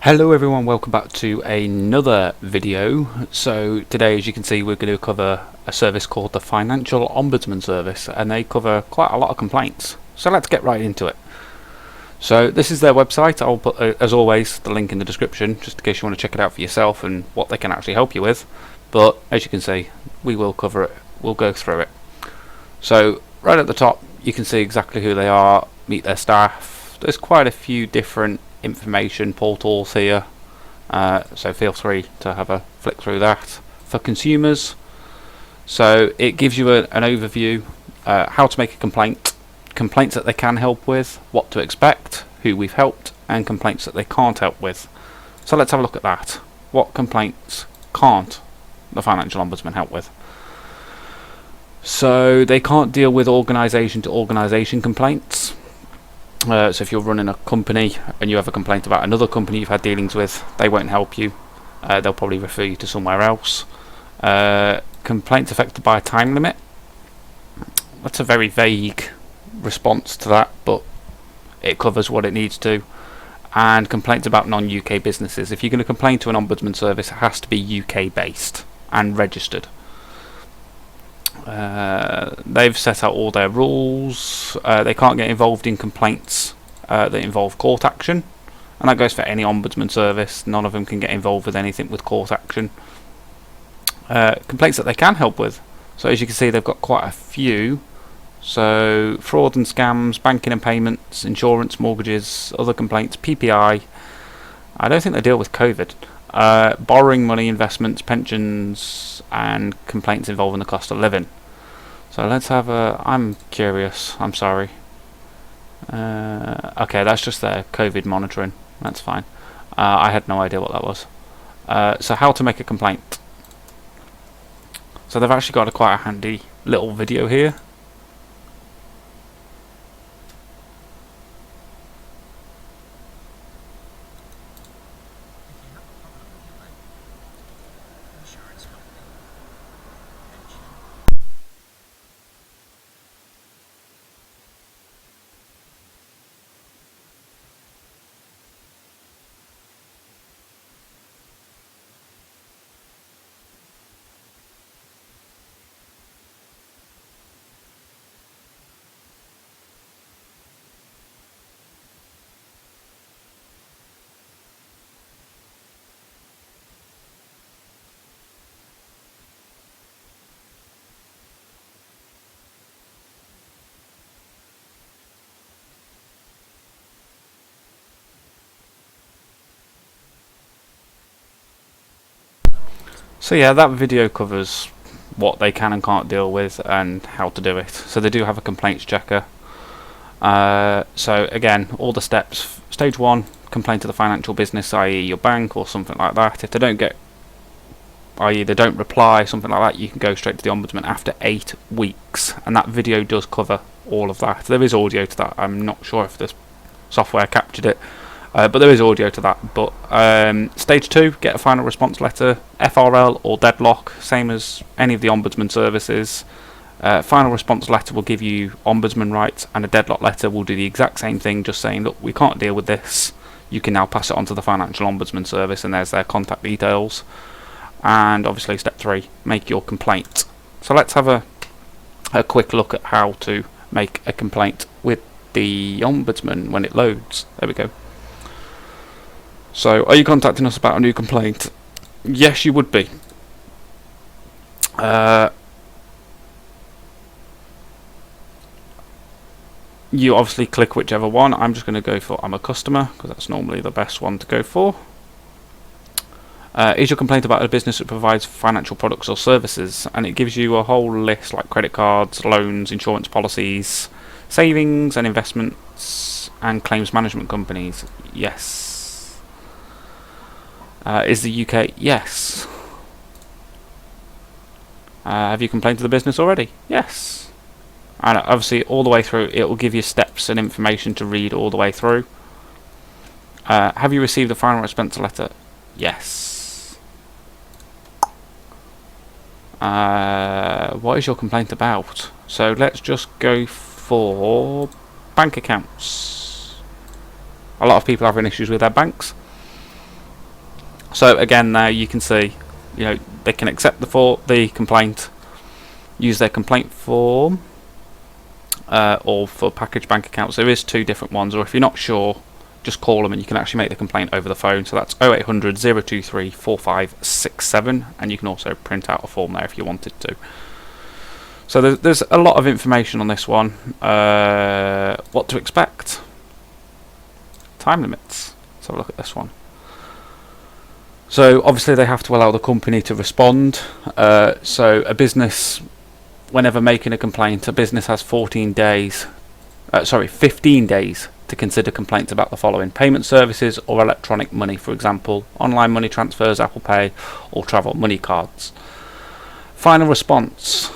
Hello everyone, welcome back to another video. So today, as you can see, we're going to cover a service called the Financial Ombudsman Service, and they cover quite a lot of complaints. So let's get right into it. So this is their website. I'll put, as always, the link in the description, just in case you want to check it out for yourself and what they can actually help you with. But as you can see, we will cover it. We'll go through it. So right at the top, you can see exactly who they are, meet their staff. There's quite a few different information portals here, so feel free to have a flick through that. For consumers, so it gives you an overview, how to make a complaint, complaints that they can help with, what to expect, who we've helped, and complaints that they can't help with. So let's have a look at that. What complaints can't the Financial Ombudsman help with? So they can't deal with organisation to organisation complaints. So if you're running a company and you have a complaint about another company you've had dealings with, they won't help you. They'll probably refer you to somewhere else. Complaints affected by a time limit. That's a very vague response to that, but it covers what it needs to. And complaints about non-UK businesses. If you're going to complain to an ombudsman service, it has to be UK based and registered. They've set out all their rules. They can't get involved in complaints that involve court action, and that goes for any ombudsman service. None of them can get involved with anything with court action. Complaints that they can help with. So as you can see, they've got quite a few. So fraud and scams, banking and payments, insurance, mortgages, other complaints, PPI. I don't think they deal with COVID. Borrowing money, investments, pensions, and complaints involving the cost of living. So let's have a... I'm curious, I'm sorry. Okay, that's just their COVID monitoring. That's fine. I had no idea what that was. So how to make a complaint. So they've actually got quite a handy little video here. So yeah, that video covers what they can and can't deal with and how to do it. So they do have a complaints checker. So again, all the steps. Stage 1, complain to the financial business, i.e. your bank or something like that. If they don't get, i.e. they don't reply, something like that, you can go straight to the Ombudsman after 8 weeks. And that video does cover all of that. There is audio to that. I'm not sure if the software captured it. But there is audio to that. But stage 2, get a final response letter, FRL or deadlock, same as any of the ombudsman services. Final response letter will give you ombudsman rights, and a deadlock letter will do the exact same thing, just saying, look, we can't deal with this. You can now pass it on to the Financial Ombudsman Service, and there's their contact details. And obviously step 3, make your complaint. So let's have a quick look at how to make a complaint with the Ombudsman when it loads. There we go. So, are you contacting us about a new complaint? Yes, you would be. You obviously click whichever one. I'm just going to go for I'm a customer, because that's normally the best one to go for. Is your complaint about a business that provides financial products or services? And it gives you a whole list like credit cards, loans, insurance policies, savings and investments, and claims management companies. Yes. Is the UK? Yes. Have you complained to the business already? Yes. And obviously all the way through it will give you steps and information to read all the way through. Have you received a final response letter? Yes. What is your complaint about? So let's just go for bank accounts. A lot of people are having issues with their banks. So again, there you can see, they can accept the complaint, use their complaint form, or for package bank accounts. There is 2 different ones, or if you're not sure, just call them and you can actually make the complaint over the phone. So that's 0800 023 4567, and you can also print out a form there if you wanted to. So there's a lot of information on this one. What to expect. Time limits. Let's have a look at this one. So obviously they have to allow the company to respond. So a business, whenever making a complaint, a business has 15 days to consider complaints about the following: payment services or electronic money, for example, online money transfers, Apple Pay, or travel money cards. Final response.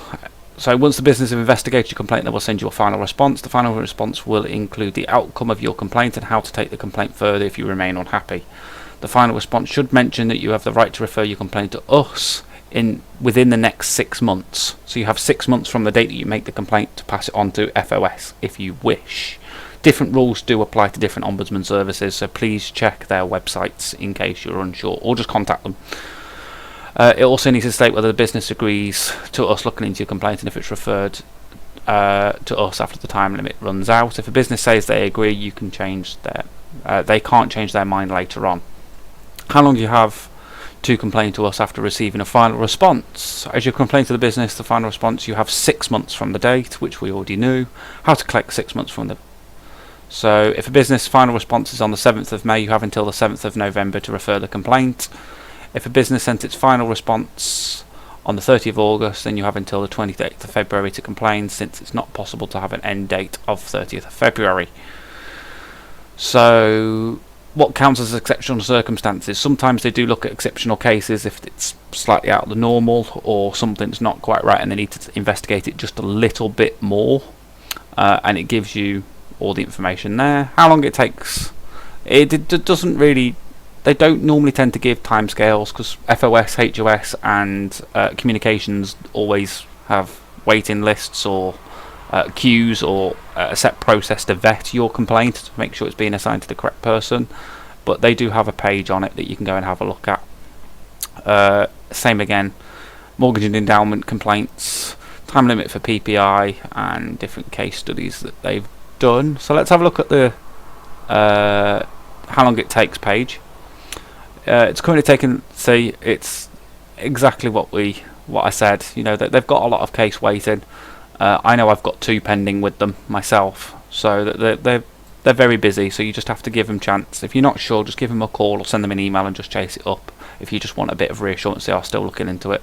So once the business have investigated your complaint, they will send you a final response. The final response will include the outcome of your complaint and how to take the complaint further if you remain unhappy. The final response should mention that you have the right to refer your complaint to us within the next 6 months. So you have 6 months from the date that you make the complaint to pass it on to FOS if you wish. Different rules do apply to different ombudsman services, so please check their websites in case you're unsure, or just contact them. It also needs to state whether the business agrees to us looking into your complaint and if it's referred to us after the time limit runs out. If a business says they agree, you can change they can't change their mind later on. How long do you have to complain to us after receiving a final response? As you complain to the business, the final response, you have 6 months from the date, which we already knew. How to collect 6 months from the... So if a business final response is on the 7th of May, you have until the 7th of November to refer the complaint. If a business sent its final response on the 30th of August, then you have until the 28th of February to complain, since it's not possible to have an end date of 30th of February. So what counts as exceptional circumstances? Sometimes they do look at exceptional cases if it's slightly out of the normal or something's not quite right and they need to investigate it just a little bit more, and it gives you all the information there. How long it takes, it doesn't really, they don't normally tend to give timescales because FOS, HOS and communications always have waiting lists or queues or a set process to vet your complaint to make sure it's being assigned to the correct person, but they do have a page on it that you can go and have a look at. Same again, mortgage and endowment complaints, time limit for PPI and different case studies that they've done. So let's have a look at the how long it takes page. It's currently taken, see, it's exactly what I said, that they've got a lot of case waiting. I know I've got 2 pending with them myself, so they're very busy, so you just have to give them chance. If you're not sure, just give them a call or send them an email and just chase it up if you just want a bit of reassurance they are still looking into it.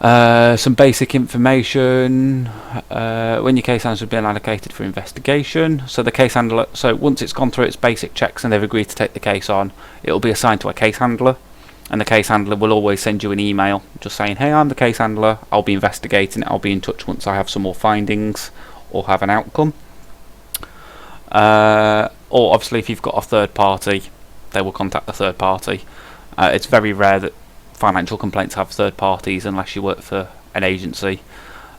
Some basic information. When your case handler has been allocated for investigation, so the case handler, so once it's gone through its basic checks and they've agreed to take the case on, it will be assigned to a case handler, and the case handler will always send you an email just saying, hey, I'm the case handler, I'll be investigating it, I'll be in touch once I have some more findings or have an outcome. Or obviously if you've got a third party, they will contact the third party. It's very rare that financial complaints have third parties unless you work for an agency.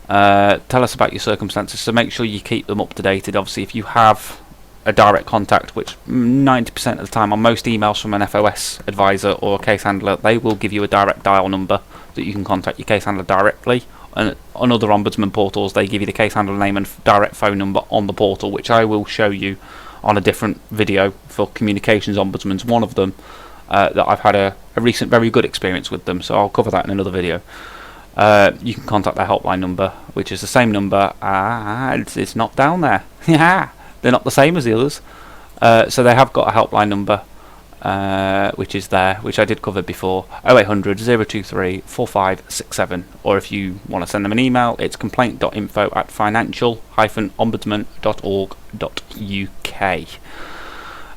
Tell us about your circumstances, so make sure you keep them up to date. Obviously if you have a direct contact, which 90% of the time on most emails from an FOS advisor or a case handler, they will give you a direct dial number that you can contact your case handler directly. And on other ombudsman portals they give you the case handler name and direct phone number on the portal, which I will show you on a different video for communications ombudsmans, one of them that I've had a recent very good experience with them, so I'll cover that in another video. You can contact their helpline number, which is the same number. It's not down there. Yeah, they're not the same as the others. So they have got a helpline number, which is there, which I did cover before, 0800 023 4567, or if you want to send them an email, it's complaint.info@financial-ombudsman.org.uk.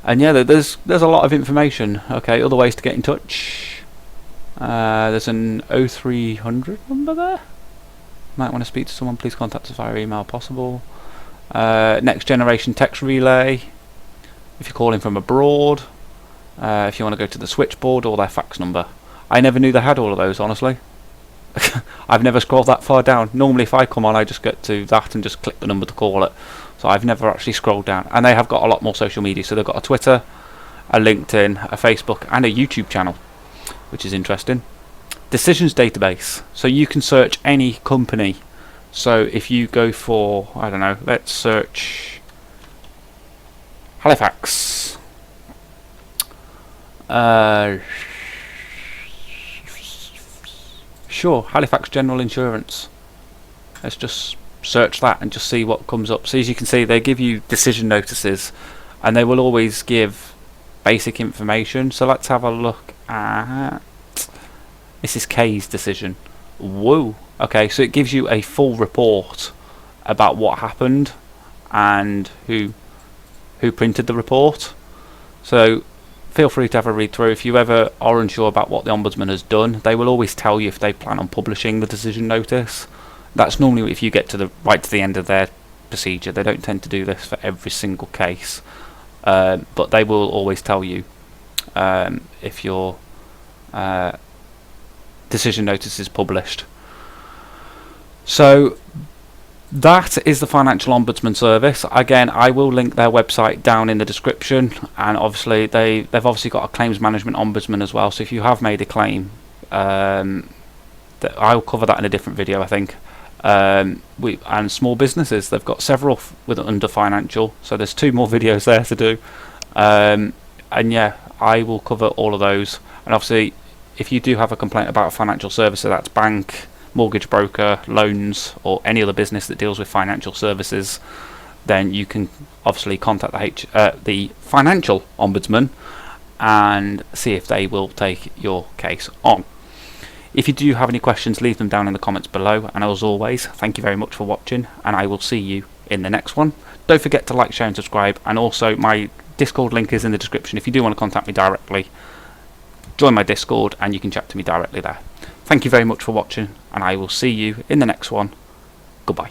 And yeah, there's a lot of information. Okay, other ways to get in touch. There's an 0300 number there. Might want to speak to someone, please contact us via email possible. Next generation text relay if you're calling from abroad. If you want to go to the switchboard or their fax number. I never knew they had all of those, honestly. I've never scrolled that far down. Normally if I come on I just get to that and just click the number to call it. So I've never actually scrolled down. And they have got a lot more social media, so they've got a Twitter, a LinkedIn, a Facebook, and a YouTube channel, which is interesting. Decisions database, so you can search any company. So if you go for, I don't know, let's search Halifax. Sure, Halifax General Insurance. Let's just search that and just see what comes up. So as you can see, they give you decision notices, and they will always give basic information. So let's have a look at Mrs. K's decision. Whoa. Okay, so it gives you a full report about what happened and who printed the report. So feel free to have a read through. If you ever are unsure about what the Ombudsman has done, they will always tell you if they plan on publishing the decision notice. That's normally if you get to the end of their procedure. They don't tend to do this for every single case, but they will always tell you if your decision notice is published. So that is the Financial Ombudsman Service. Again, I will link their website down in the description, and obviously they've obviously got a claims management ombudsman as well. So if you have made a claim, I'll cover that in a different video, I think. And small businesses, they've got several under financial, so there's 2 more videos there to do. And yeah, I will cover all of those. And obviously, if you do have a complaint about a financial service, so that's bank, mortgage broker, loans, or any other business that deals with financial services, then you can obviously contact the Financial Ombudsman and see if they will take your case on. If you do have any questions, leave them down in the comments below, and as always, thank you very much for watching, and I will see you in the next one. Don't forget to like, share and subscribe, and also my Discord link is in the description. If you do want to contact me directly, join my Discord and you can chat to me directly there. Thank you very much for watching, and I will see you in the next one. Goodbye.